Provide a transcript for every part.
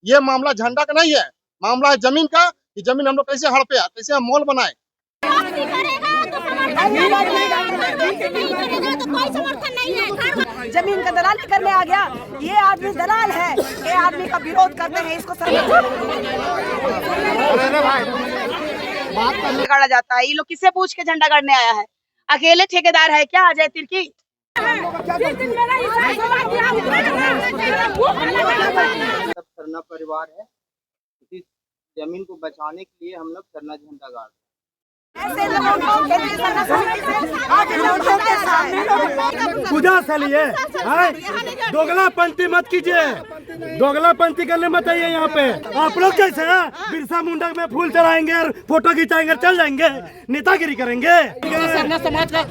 ये मामला झंडा का नहीं है, मामला है जमीन का, कि जमीन हम लोग कैसे हड़पे, कैसे हम मॉल बनाए। जमीन का दलाली करने आ गया, ये आदमी दलाल है, ये आदमी का विरोध करते हैं, इसको गाड़ा जाता है। ये लोग किससे पूछ के झंडा गाड़ने आया है? अकेले ठेकेदार है क्या अजय तिर्की? सब सरना परिवार है, इसी जमीन को बचाने के लिए हम लोग सरना झंडा गाड़ रहे हैं। पूजा से लिए दोगलापंथी मत कीजिए, दोगलापंथी करने मत आइए यहाँ पे। आप लोग कैसे हैं, बिरसा मुंडा में फूल चढ़ाएंगे और फोटो खिंचाएंगे, चल जाएंगे, नेतागिरी करेंगे। समाज का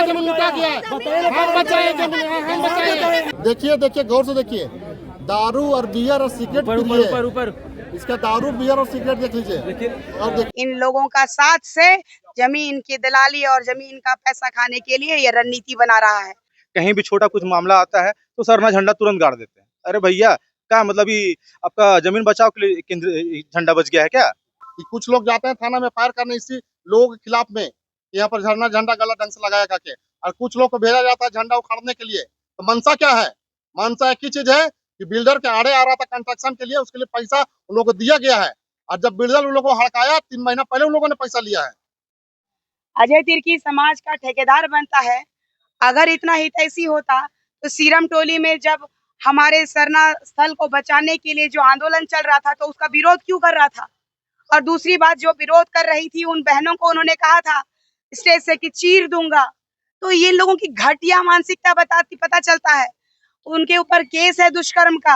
जमीन लुटा गया है, हम बचाए जमीन, हम बचाए। देखिए गौर से देखिए, दारू और बियर और सिगरेट ऊपर इसका दारू बियर और सिगरेट देख लीजिए। और इन लोगों का साथ से जमीन की दलाली और जमीन का पैसा खाने के लिए ये रणनीति बना रहा है। कहीं भी छोटा कुछ मामला आता है तो सरना झंडा तुरंत गाड़ देते हैं। अरे भैया, क्या मतलब ये आपका जमीन बचाव के लिए केंद्र झंडा बच गया है क्या? कुछ लोग जाते हैं थाना में फायर करने इसी लोगों के खिलाफ में, यहाँ पर झरना झंडा गलत ढंग से लगाया करके, और कुछ लोग को भेजा जाता है झंडा उखाड़ने के लिए। तो मंशा क्या है? मंशा एक ही चीज है कि बिल्डर के आड़े आ रहा था कंस्ट्रक्शन के लिए, उसके लिए पैसा उन लोगों को दिया गया है, और जब बिल्डर उन लोगों को हड़काया 3 महीना पहले उन लोगों ने पैसा लिया है। अजय तिर्की समाज का ठेकेदार बनता है। अगर इतना हितैषी होता तो सीरम टोली में जब हमारे सरना स्थल को बचाने के लिए जो आंदोलन चल रहा था तो उसका विरोध क्यों कर रहा था? और दूसरी बात, जो विरोध कर रही थी उन बहनों को उन्होंने कहा था स्टेज से कि चीर दूंगा। तो ये लोगों की घटिया मानसिकता पता चलता है। उनके ऊपर केस है दुष्कर्म का,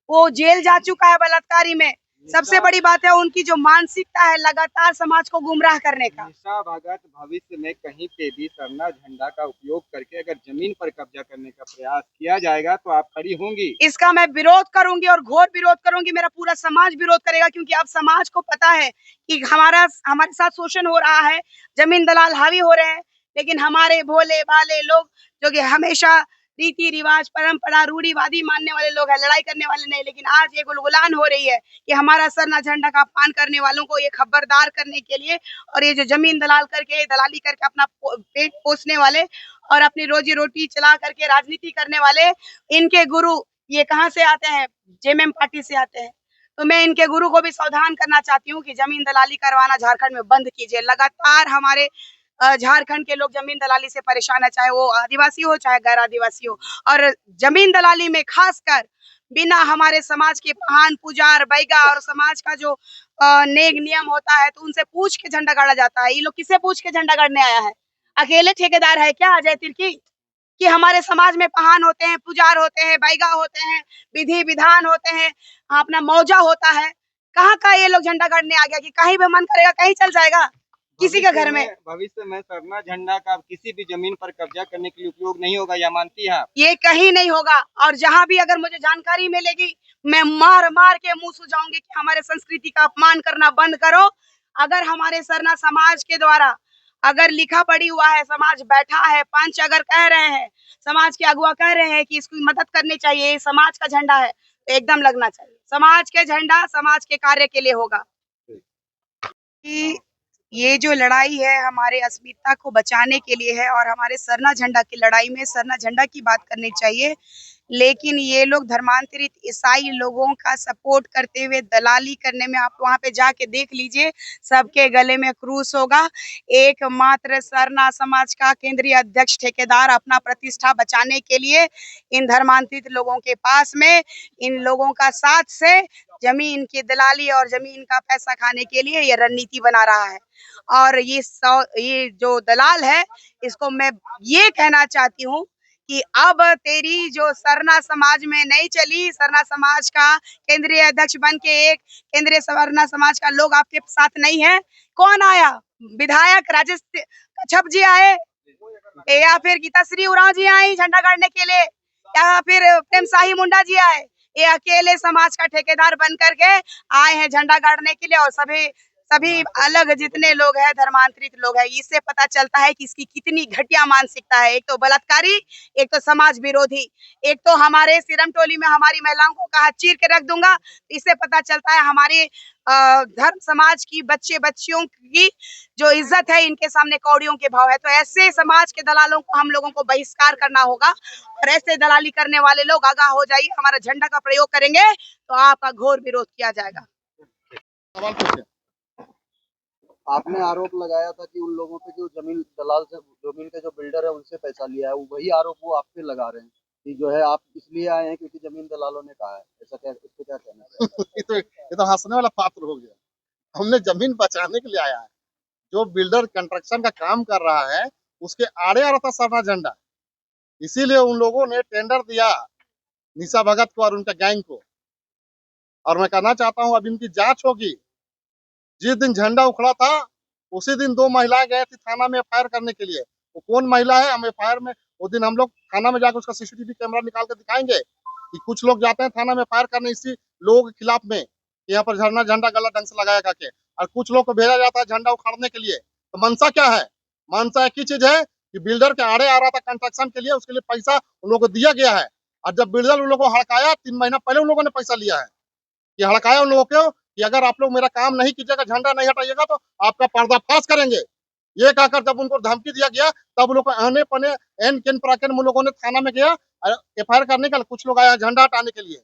वो जेल जा चुका है बलात्कारी में। सबसे बड़ी बात है उनकी जो मानसिकता है लगातार समाज को गुमराह करने का। निशा भगत भविष्य में कहीं पे भी सरना झंडा का उपयोग करके अगर जमीन पर कब्जा करने का प्रयास किया जाएगा तो आप खड़ी होंगी। इसका मैं विरोध करूंगी और घोर विरोध करूंगी, मेरा पूरा समाज विरोध करेगा, क्योंकि अब समाज को पता है कि हमारे साथ शोषण हो रहा है, जमीन दलाल हावी हो रहे हैं। लेकिन हमारे भोले भाले लोग जो कि हमेशा रीति रिवाज परंपरा रूढ़िवादी मानने वाले लोग हैं, लड़ाई करने वाले नहीं, लेकिन आज ये गुलगुलान हो रही है कि हमारा सरना झंडा का अपमान करने वालों को ये खबरदार करने के लिए, और ये जो जमीन दलाल करके दलाली करके अपना पेट पोसने वाले और अपनी रोजी रोटी चला करके राजनीति करने वाले, इनके गुरु ये कहाँ से आते हैं? जेएमएम पार्टी से आते हैं। तो मैं इनके गुरु को भी सावधान करना चाहती हूँ कि जमीन दलाली करवाना झारखंड में बंद कीजिए। लगातार हमारे झारखंड के लोग जमीन दलाली से परेशान है, चाहे वो आदिवासी हो चाहे गैर आदिवासी हो। और जमीन दलाली में खासकर बिना हमारे समाज के महान पुजार बैगा और समाज का जो नेक नियम होता है तो उनसे पूछ के झंडा गाड़ा जाता है। ये लोग किससे पूछ के झंडा गाड़ने आया है? अकेले ठेकेदार है क्या अजय तिर्की? कि हमारे समाज में पहान होते हैं, पुजार होते हैं, बैगा होते हैं, विधि विधान होते हैं, अपना मौजा होता है। कहाँ का ये लोग झंडा गाड़ने आ गया कि कहीं भी मन करेगा कहीं चल जाएगा किसी के घर में? भविष्य में सरना झंडा का किसी भी जमीन पर कब्जा करने के लिए उपयोग नहीं होगा, या मानती है? ये कहीं नहीं होगा, और जहाँ भी अगर मुझे जानकारी मिलेगी मैं मार मार के मुंह सुझाऊंगी कि हमारे संस्कृति का अपमान करना बंद करो। अगर हमारे सरना समाज के द्वारा अगर लिखा पड़ी हुआ है, समाज बैठा है, पंच अगर कह रहे हैं, समाज के अगुआ कह रहे हैं कि इसकी मदद करनी चाहिए, ये समाज का झंडा है, तो एकदम लगना चाहिए। समाज के झंडा समाज के कार्य के लिए होगा। कि ये जो लड़ाई है हमारे अस्मिता को बचाने के लिए है, और हमारे सरना झंडा की लड़ाई में सरना झंडा की बात करनी चाहिए। लेकिन ये लोग धर्मांतरित ईसाई लोगों का सपोर्ट करते हुए दलाली करने में, आप वहां पे जाके देख लीजिए, सबके गले में क्रूस होगा। एकमात्र सरना समाज का केंद्रीय अध्यक्ष ठेकेदार अपना प्रतिष्ठा बचाने के लिए इन धर्मांतरित लोगों के पास में इन लोगों का साथ से जमीन की दलाली और जमीन का पैसा खाने के लिए ये रणनीति बना रहा है। और ये जो दलाल है, इसको मैं ये कहना चाहती हूँ कि अब तेरी जो सरना समाज में नहीं चली, सरना समाज का केंद्रीय अध्यक्ष बन के एक केंद्रीय सरना समाज का लोग आपके साथ नहीं है। कौन आया? विधायक राजेश कच्छप जी आए, या फिर गीताश्री उरांव जी आई झंडा गाड़ने के लिए, या फिर प्रेम शाही मुंडा जी आए? ये अकेले समाज का ठेकेदार बन करके आए हैं झंडा गाड़ने के लिए, और सभी सभी अलग जितने लोग हैं धर्मांतरित लोग हैं, इससे पता चलता है कि इसकी कितनी घटिया मानसिकता है। एक तो बलात्कारी, एक तो समाज विरोधी, एक तो हमारे सिरम टोली में हमारी महिलाओं को कहा चीर के रख दूंगा। इससे पता चलता है हमारे धर्म समाज की बच्चे बच्चियों की जो इज्जत है इनके सामने कौड़ियों के भाव है। तो ऐसे समाज के दलालों को हम लोगों को बहिष्कार करना होगा और ऐसे दलाली करने वाले लोग आगाह हो जाइए। हमारा झंडा का प्रयोग करेंगे तो आपका घोर विरोध किया जाएगा। सवाल पूछे। आपने आरोप लगाया था कि उन लोगों पे जो जमीन दलाल से जमीन के जो बिल्डर है उनसे पैसा लिया है, वही आरोप वो आप पे लगा रहे हैं कि जो है आप इसलिए आए हैं क्योंकि जमीन दलालों ने कहा है। ऐसा क्या, इस पे क्या कहना है? ये तो हंसने वाला पात्र हो गया। हमने जमीन बचाने के लिए आया है। जो बिल्डर कंस्ट्रक्शन का काम कर रहा है उसके आड़े आ रहा था सरना झंडा, इसीलिए उन लोगों ने टेंडर दिया निशा भगत को और उनका गैंग को। और मैं कहना चाहता हूं अब इनकी जांच होगी। जिस दिन झंडा उखड़ा था उसी दिन 2 महिलाएं गए थी थाना में एफआईआर करने के लिए। वो कौन महिला है हम एफआईआर में उस दिन हम लोग थाना में जाकर उसका सीसीटीवी कैमरा निकाल कर दिखाएंगे कि कुछ लोग जाते हैं थाना में एफआईआर करने इसी लोगों के खिलाफ में, यहाँ पर झरना झंडा गलत ढंग से लगाया करके, और कुछ लोग को भेजा जाता है झंडा उखाड़ने के लिए। तो मंशा क्या है? मंशा एक ही चीज है कि बिल्डर के आड़े आ रहा था कंस्ट्रक्शन के लिए, उसके लिए पैसा उन लोगों को दिया गया है। और जब बिल्डर उन लोगों को हड़काया 3 महीना पहले उन लोगों ने पैसा लिया है कि हड़काया उन लोगों को कि अगर आप लोग मेरा काम नहीं कीजिएगा, झंडा नहीं हटाइएगा तो आपका पर्दाफाश करेंगे। ये कहकर जब उनको धमकी दिया गया तब लोग आने पने एन केन प्राकेन उन लोगों ने थाना में गया एफआईआर करने का। कुछ लोग आया झंडा हटाने के लिए।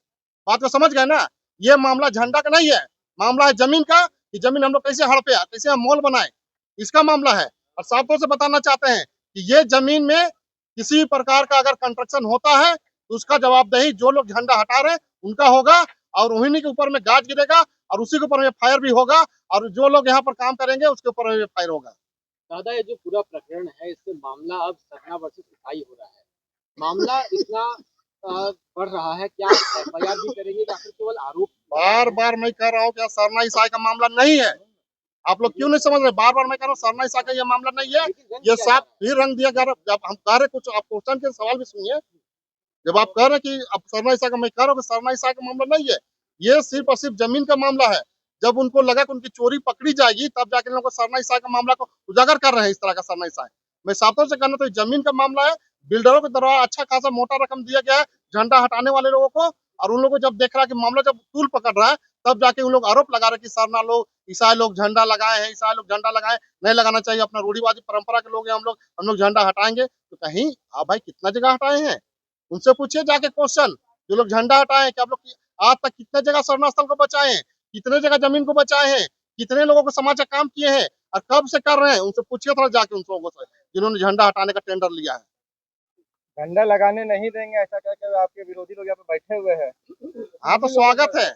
बात को समझ गए ना? ये मामला झंडा का नहीं है, मामला है जमीन का कि जमीन हम लोग कैसे हड़पे, कैसे हम मॉल बनाए, इसका मामला है। और साफ तौर से बताना चाहते हैं कि ये जमीन में किसी प्रकार का अगर कंस्ट्रक्शन होता है तो उसका जवाबदेही जो लोग झंडा हटा रहे हैं उनका होगा और उन्हीं के ऊपर में गाज गिरेगा और उसी के ऊपर में फायर भी होगा और जो लोग यहाँ पर काम करेंगे उसके ऊपर में फायर होगा। दादा, ये जो पूरा प्रकरण है इससे मामला अब सरना वर्सेस ईसाई हो रहा है। मामला इतना बढ़ रहा है, क्या एफआईआर भी करेंगे या फिर केवल आरोप? बार बार मैं कह रहा हूँ कि सरना ईसाई का मामला नहीं है। आप लोग क्यों नहीं समझ रहे? बार बार मैं कह रहा हूँ सरना ईसाई का ये मामला नहीं है। ये साफ फिर रंग दिया जा रहा। जब हम कह रहे कुछ आप क्वेश्चन के सवाल भी सुनिए। जब आप कह रहे हैं कि अब सरना ईसाई का, मैं कह रहा हूँ कि सरना ईसाई का मामला नहीं है। ये सिर्फ और सिर्फ जमीन का मामला है। जब उनको लगा कि उनकी चोरी पकड़ी जाएगी तब जाके लोगों को सरना ईसाई का मामला को उजागर कर रहे हैं। इस तरह का सरना ईसाई मैं साफ तौर से कहना तो जमीन का मामला है। बिल्डरों के द्वारा अच्छा खासा मोटा रकम दिया गया है झंडा हटाने वाले लोगों को, और उन लोगों को जब देख रहा है कि मामला जब तूल पकड़ रहा है तब जाके उन लोग आरोप लगा रहे कि सरना लोग ईसाई लोग झंडा लगाए हैं, ईसाई लोग झंडा लगाए, नहीं लगाना चाहिए, अपना रूढ़िवादी परंपरा के लोग हैं हम लोग झंडा हटाएंगे। तो कहीं आप भाई कितना जगह हटाए हैं? उनसे पूछिए जाके क्वेश्चन, जो लोग झंडा हटाए कि आप लोग आज तक कितने जगह शरण स्थल को बचाए हैं, कितने जगह जमीन को बचाए हैं, कितने लोगों को समाज का काम किए हैं और कब से कर रहे हैं? उनसे पूछिए थोड़ा जाके उन लोगों से जिन्होंने झंडा हटाने का टेंडर लिया है। झंडा लगाने नहीं देंगे ऐसा कहकर आपके विरोधी लोग यहाँ पे बैठे हुए हैं। हाँ तो स्वागत है।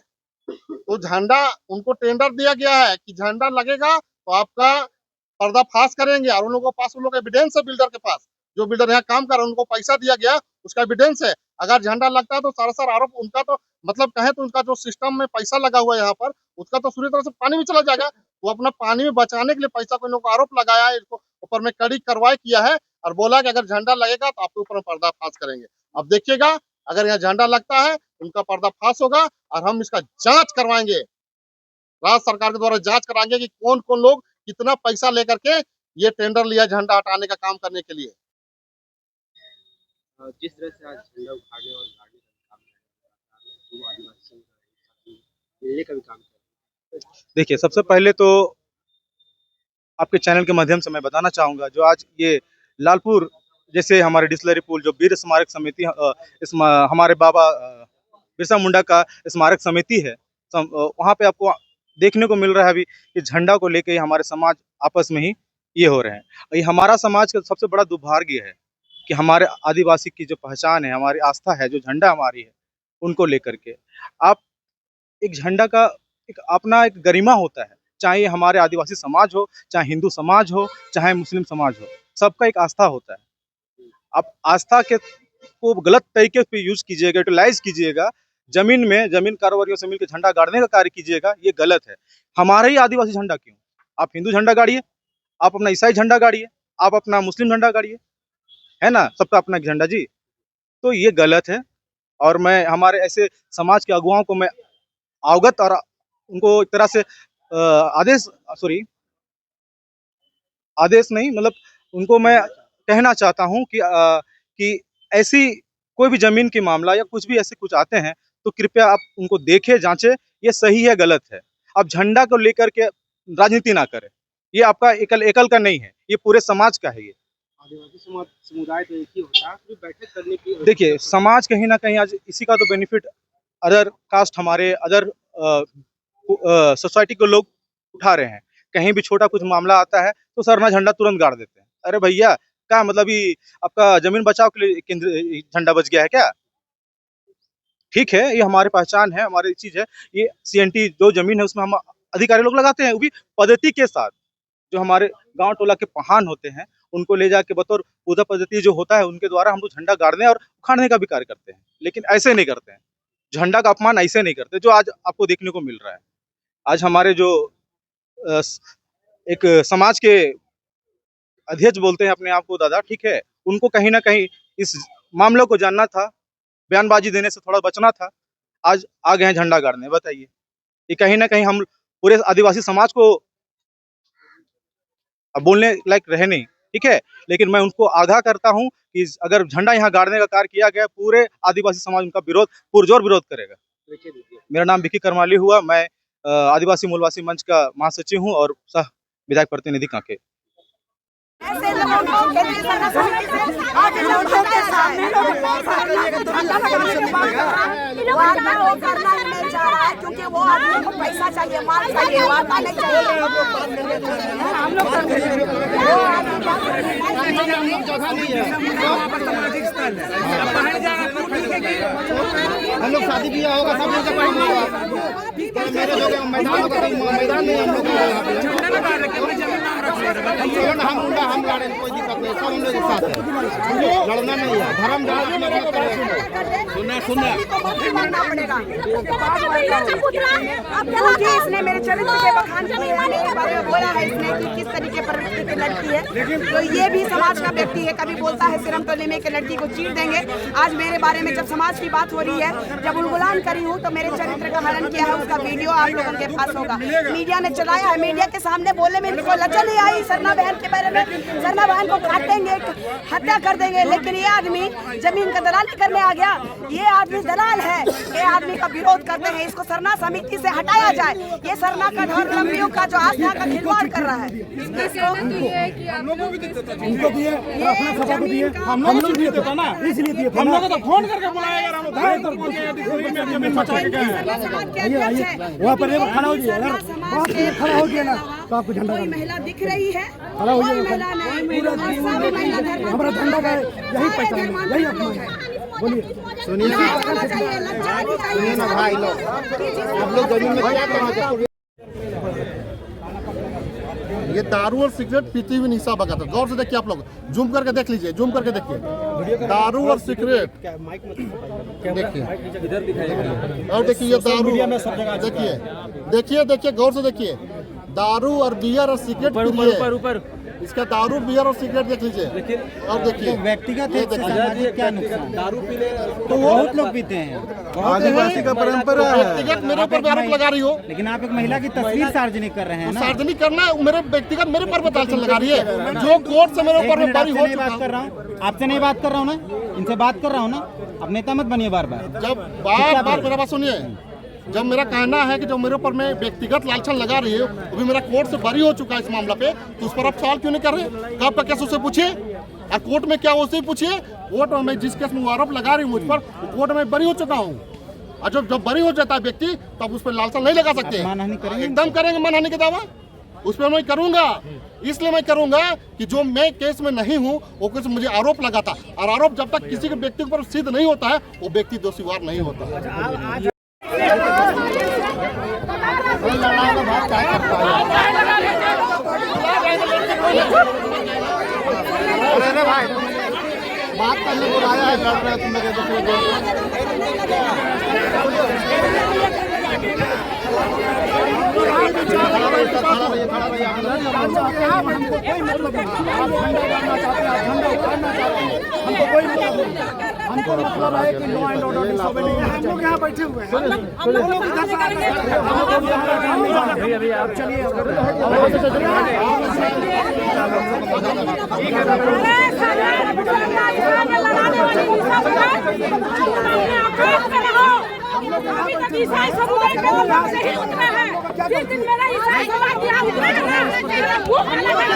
तो झंडा उनको टेंडर दिया गया है कि झंडा लगेगा तो आपका पर्दाफाश करेंगे, और उन लोगों के पास उन लोग एविडेंस है, बिल्डर के पास जो बिल्डर यहाँ काम कर रहे हैं उनको पैसा दिया गया उसका एविडेंस है। अगर झंडा लगता है तो सारा आरोप उनका, तो मतलब कहे तो उनका जो सिस्टम में पैसा लगा हुआ है यहाँ पर उसका तो पूरी तरह से पानी में चला जाएगा। वो अपना पानी में बचाने के लिए पैसा को इन लोगों को आरोप लगाया है, इसको ऊपर में कड़ी कार्रवाई किया है और बोला कि अगर झंडा लगेगा तो आपके ऊपर पर्दाफाश करेंगे। अब देखिएगा अगर यहाँ झंडा लगता है उनका पर्दाफाश होगा और हम इसका जांच करवाएंगे, राज्य सरकार के द्वारा जांच कराएंगे कि कौन कौन लोग कितना पैसा लेकर के ये टेंडर लिया झंडा हटाने का काम करने के लिए। जिस तरह से आज झंडा उखाड़े और गाड़ी का काम कर रहे हैं, मिलने का भी काम कर रहे हैं। देखिए, सबसे पहले तो आपके चैनल के माध्यम से मैं बताना चाहूँगा, जो आज ये लालपुर जैसे हमारे डिस्लरी पुल जो वीर स्मारक समिति हमारे बाबा बिरसा मुंडा का स्मारक समिति है, वहाँ पे आपको देखने को मिल रहा है अभी कि झंडा को लेके हमारे समाज आपस में ही ये हो रहे हैं। ये हमारा समाज का सबसे बड़ा दुर्भाग्य है कि हमारे आदिवासी की जो पहचान है, हमारी आस्था है, जो झंडा हमारी है, उनको लेकर के आप एक झंडा का एक अपना एक गरिमा होता है, चाहे हमारे आदिवासी समाज हो, चाहे हिंदू समाज हो, चाहे मुस्लिम समाज हो, सबका एक आस्था होता है। आप आस्था के को गलत तरीके पे यूज कीजिएगा, यूटिलाइज कीजिएगा, जमीन कारोबारियों से मिलकर झंडा गाड़ने का कार्य कीजिएगा, ये गलत है। हमारा ही आदिवासी झंडा क्यों? आप हिंदू झंडा गाड़िए, आप अपना ईसाई झंडा गाड़िए, आप अपना मुस्लिम झंडा गाड़िए, है ना, सबका अपना झंडा जी। तो ये गलत है और मैं हमारे ऐसे समाज के अगुवाओं को मैं अवगत और उनको एक तरह से आदेश नहीं, मतलब उनको मैं कहना चाहता हूँ कि ऐसी कोई भी जमीन की मामला या कुछ भी ऐसे कुछ आते हैं तो कृपया आप उनको देखें, जांचें, ये सही है गलत है। आप झंडा को लेकर के राजनीति ना करें, ये आपका एकल का नहीं है, ये पूरे समाज का है। ये आदिवासी समुदाय तो एक ही होता है, फिर बैठक करने की देखिए, समाज कहीं ना कहीं आज इसी का तो बेनिफिट अदर कास्ट, हमारे अदर सोसाइटी के लोग उठा रहे हैं। कहीं भी छोटा कुछ मामला आता है तो सरना झंडा तुरंत गाड़ देते हैं। अरे भैया, क्या मतलब ये आपका जमीन बचाव के लिए केंद्र झंडा बच गया है क्या? ठीक है, ये हमारी पहचान है, हमारी चीज है। ये CNT जो जमीन है उसमें हम अधिकारी लोग लगाते हैं, वो भी पद्धति के साथ। जो हमारे गांव टोला के पहान होते हैं उनको ले जाके बतौर पूजा पद्धति जो होता है उनके द्वारा हम लोग झंडा गाड़ने और उखाड़ने का भी कार्य करते हैं, लेकिन ऐसे नहीं करते हैं। झंडा का अपमान ऐसे नहीं करते जो आज आपको देखने को मिल रहा है। आज हमारे जो एक समाज के अध्यक्ष बोलते हैं अपने आप को दादा, ठीक है, उनको कहीं ना कहीं इस मामले को जानना था, बयानबाजी देने से थोड़ा बचना था। आज आ गए हैं झंडा गाड़ने। बताइए, ये कहीं ना कहीं हम पूरे आदिवासी समाज को अब बोलने लायक रहे नहीं, ठीक है, लेकिन मैं उनको आगाह करता हूं कि अगर झंडा यहाँ गाड़ने का कार्य किया गया, पूरे आदिवासी समाज उनका विरोध, पुरजोर विरोध करेगा। मेरा नाम विकी करमाली हुआ, मैं आदिवासी मूलवासी मंच का महासचिव हूँ और सह विधायक प्रतिनिधि कांके। ऐसे लोगों को केंद्रीय सरकार से आगे लोगों के सामने वो करना नहीं चाह रहा है, क्योंकि वो आदमी को पैसा चाहिए, माल चाहिए, वादा नहीं चाहिए। हम लोग हम लोग शादी ब्याह होगा सब लोग मेरे जो मैदान होगा मैदान में हम लोग हम मुंडा हम लड़े, कोई दिक्कत नहीं, सब हम लोग एक साथ है, लड़ना नहीं है, धर्म सुनना इसने मेरे चरित्र के बखान किए हैं, मेरे बारे में बोला है इसने कि किस तरीके प्रवृत्ति की लड़की है, तो ये भी समाज का व्यक्ति है। कभी बोलता है सिरम तोले में के लड़की को चीर देंगे। आज मेरे बारे में जब समाज की बात हो रही है, जब उलगुलान करी हूँ तो मेरे चरित्र का हनन किया है, उसका वीडियो आप लोगों के पास होगा, मीडिया ने चलाया है। मीडिया के सामने बोले में इनको लज्जा नहीं आई सरना बहन के बारे में, सरना बहन को काटेंगे, हत्या कर देंगे, लेकिन ये आदमी जमीन का दलाली करने आ गया। ये आदमी दलाल है, ये आदमी का विरोध करते हैं, इसको सरना समिति से हटाया जाए। ये सरना का धर्मलंबियों का जो आस्था का खिलवाड़ कर रहा है, उनको दिए, अपना सभा को दिए, हम लोग दिए थे ना, इसलिए दिए थे। हम लोग तो फोन करके बुलाया यार, हम वहाँ पर खड़ा हो गया, खड़ा हो गया ना, तो आपको झंडा कोई महिला दिख रही है, खड़ा हो कोई महिला नहीं, हमारा झंडा का यही पहचान है, यही अपना है। बोलिए, सुनिए ना भाई लोग, आप लोग जमीन में क्या करना चाहते? ये दारू और सिगरेट पीती हुई निशा भगत है। गौर से देखिए, आप लोग जूम करके देख लीजिए, जूम करके देखिए, दारू और सिगरेट देखिए, और देखिए ये दारू, देखिए देखिए देखिए गौर से देखिए, दारू और बियर और सिगरेट पी ऊपर इसका दारू बियर और सिगरेट देख लीजिए, और देखिए व्यक्तिगत क्या नुकसान, दारू पीने तो बहुत लोग पीते हैं, आदिवासी का परंपरा है। व्यक्तिगत मेरे ऊपर आरोप लगा रही हो, लेकिन आप एक महिला की तस्वीर सार्वजनिक कर रहे हैं ना। सार्वजनिक करना मेरे व्यक्तिगत मेरे पर बताल लगा रही है, जो कोर्ट से मेरे ऊपर बरी हो चुका बात कर रहा हूँ, आपसे नहीं बात कर रहा हूँ ना, इनसे बात कर रहा हूँ ना, अब नेता मत बनिए बार बार। जब बार बार मेरा बात सुनिए, जब मेरा कहना है कि जो मेरे ऊपर में व्यक्तिगत लालछन लगा रही है, वो भी मेरा कोर्ट से बरी हो चुका है इस मामला पे, तो उस पर आप सवाल क्यों नहीं कर रहे? कब का केस उससे पूछिए, और कोर्ट में क्या उससे पूछिए। कोर्ट में जिस केस में वो आरोप लगा रही हूँ मुझ पर, कोर्ट में बरी हो चुका हूँ, और जब बरी हो जाता है व्यक्ति तब उस पर लालछन नहीं लगा सकते। एकदम करेंगे मानहानि का दावा, उस पर मैं करूंगा, इसलिए मैं करूंगा कि जो मैं केस में नहीं हूं वो केस मुझे आरोप लगा था, और आरोप जब तक किसी के व्यक्ति के ऊपर सिद्ध नहीं होता है वो व्यक्ति दोषीवार नहीं होता। बात करने बुलाया है, हमको मतलब है कि लॉ एंड ऑर्डर सब नहीं है। हम लोग यहाँ बैठे हुए हैं, हम लोग इधर से अब चलिए ईसाई समुदाय के लोग नहीं उतरे हैं। जिस दिन मेरा ईसाई समुदाय क्या उतरेगा मेरा भूख लगेगा।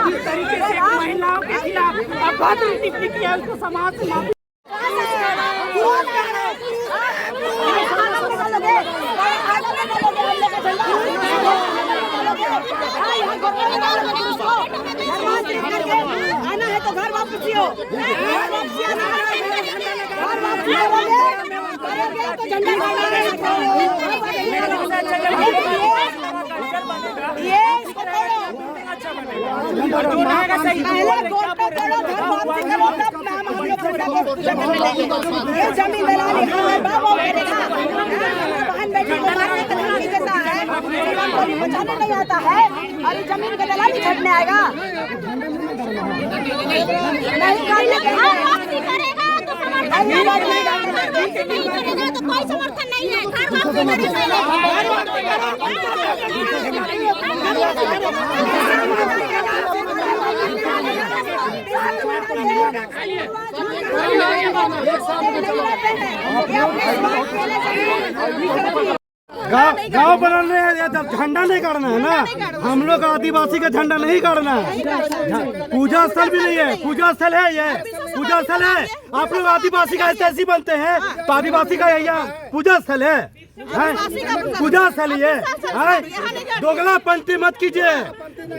इस तरीके से महिलाओं के खिलाफ अभद्र टिप्पणी किया, उसको समाज से माफी आना है तो घर वापस हो। जमीन दलाली बहन बेटी को मारने का धमकी देता है, बचाने नहीं आता है और ये जमीन का दलाली छटने आएगा। वापसी करेगा तो कोई समर्थन नहीं है। गाँव बनाने झंडा नहीं गाड़ना है ना, हम लोग आदिवासी का झंडा नहीं गाड़ना है। पूजा स्थल भी नहीं है, पूजा स्थल है ये, पूजा स्थल है। आप लोग आदिवासी का ऐसे बनते हैं तो आदिवासी का यहाँ पूजा स्थल है, पूजा स्थल ये है। दोगलापंथी मत कीजिए,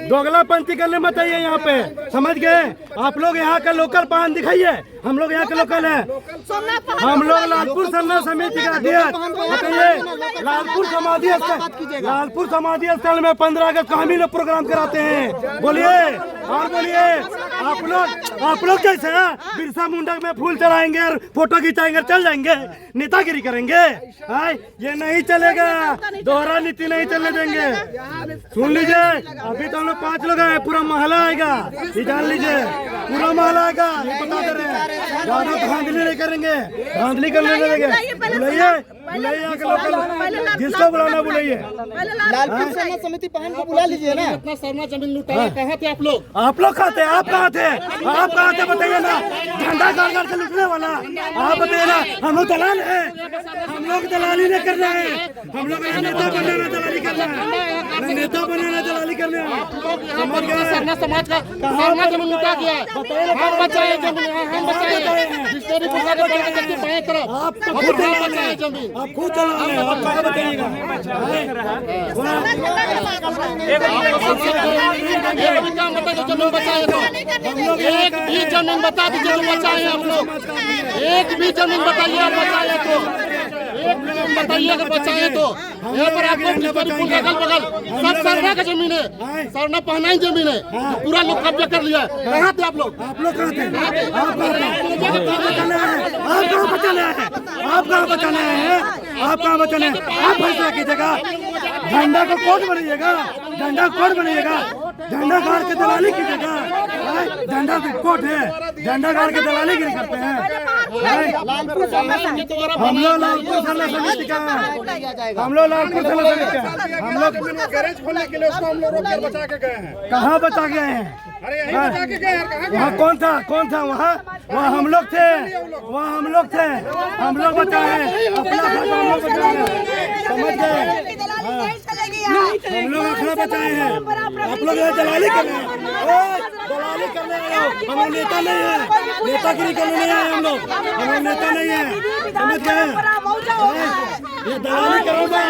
दोगलापंथी करने मत आइए यहाँ पे, समझ गए। आप लोग यहाँ का लोकल पान दिखाइए, हम लोग यहाँ के लोकल है। हम लोग लालपुर सरना समिति का अध्यक्ष बताइए। लालपुर समाधि स्थल में 15 अगस्त को हम ही लोग प्रोग्राम कराते हैं। बोलिए और बोलिए। आप लोग जैसे बिरसा मुंडा में फूल चढ़ाएंगे और फोटो खिंचाएंगे, चल जाएंगे, नेतागिरी करेंगे। ये नहीं चलेगा, दोहरा नीति नहीं चलने देंगे। सुन लीजिए, अभी तो हम लोग 5 लोग आए, पूरा मोहल्ला आएगा, ये जान लीजिए, पूरा मोहल्ला आएगा, ये बता दे रहे हैं। ज्यादा धांधली नहीं करेंगे, धांधली करने नहीं देंगे। बुलाइए आके लोकल, जिसको बुलाना बुलाइए। लालपुर सरना समिति पहन को बुला लीजिए ना। अपना सरना जमीन लुटाया, कहाँ थे आप लोग? आप लोग कहाँ थे? आप कहाँ थे? आप कहाँ थे बताइए ना। झंडा गाड़ के लुटने वाला आप बताइए ना। हम लोग दलाल हैं, हम लोग दलाली नहीं कर रहे हैं। हम लोग नेता बनाना दलाली करना है, नेता बनाना दलाली करना है। समझ गए? सरना समाज का सरना जमीन लुटा गया है। हम बचाए जमीन, हम बचाए जिसने पूछा के बाएं तरफ आप खुद बचाए जमीन। आप खुद चला रहे हैं, आप क्या बताइएगा? एक भी काम बता दो जमीन बचाए तो, एक भी जमीन बता दीजिए जो बचाए आप लोग। एक भी जमीन बताइए आप बचाए तो, एक भी जमीन बताइए अगर बचाए तो। यहाँ पर आप लोग अगल बगल सब सरना का जमीन है, सरना पहना ही जमीन है, पूरा लोग कब्जा कर लिया है। कहाँ थे आप लोग? आप लोग कहाँ थे? आप कहाँ बचाने हैं? आप कहाँ बचाने हैं? आप कहाँ बचाने हैं? आप कहाँ बचाने हैं? आप फैसला कीजिएगा। झंडा को कोड बनाइएगा, झंडा कोड बनाइएगा। झंडा गाड़ के दलाली की जगह झंडा कोट है, झंडा गाड़ के दलाली गिरी करते हैं। हम लोग लालपुर थाना समिति का है, हम लोग लालपुर थाना समिति का, हम लोग गैरेज खोलने के लिए उसको हम लोग रोक कर बचा के गए हैं। कहाँ बचा गए हैं? अरे यहीं बचा के गए हैं। वहाँ कौन था वहाँ? वहाँ हम लोग थे, वहाँ हम लोग थे, हम लोग बचाए, अपना घर हम लोग बचाए, समझ गए? हम लोग अपना बचाए हैं, आप लोग दलाली कर रहे हैं, दलाली करने आए हो। हम लोग नेता नहीं है, नेतागिरी करने नहीं आए हम लोग नेता नहीं है, समझ गए? ये दलाली करोगे।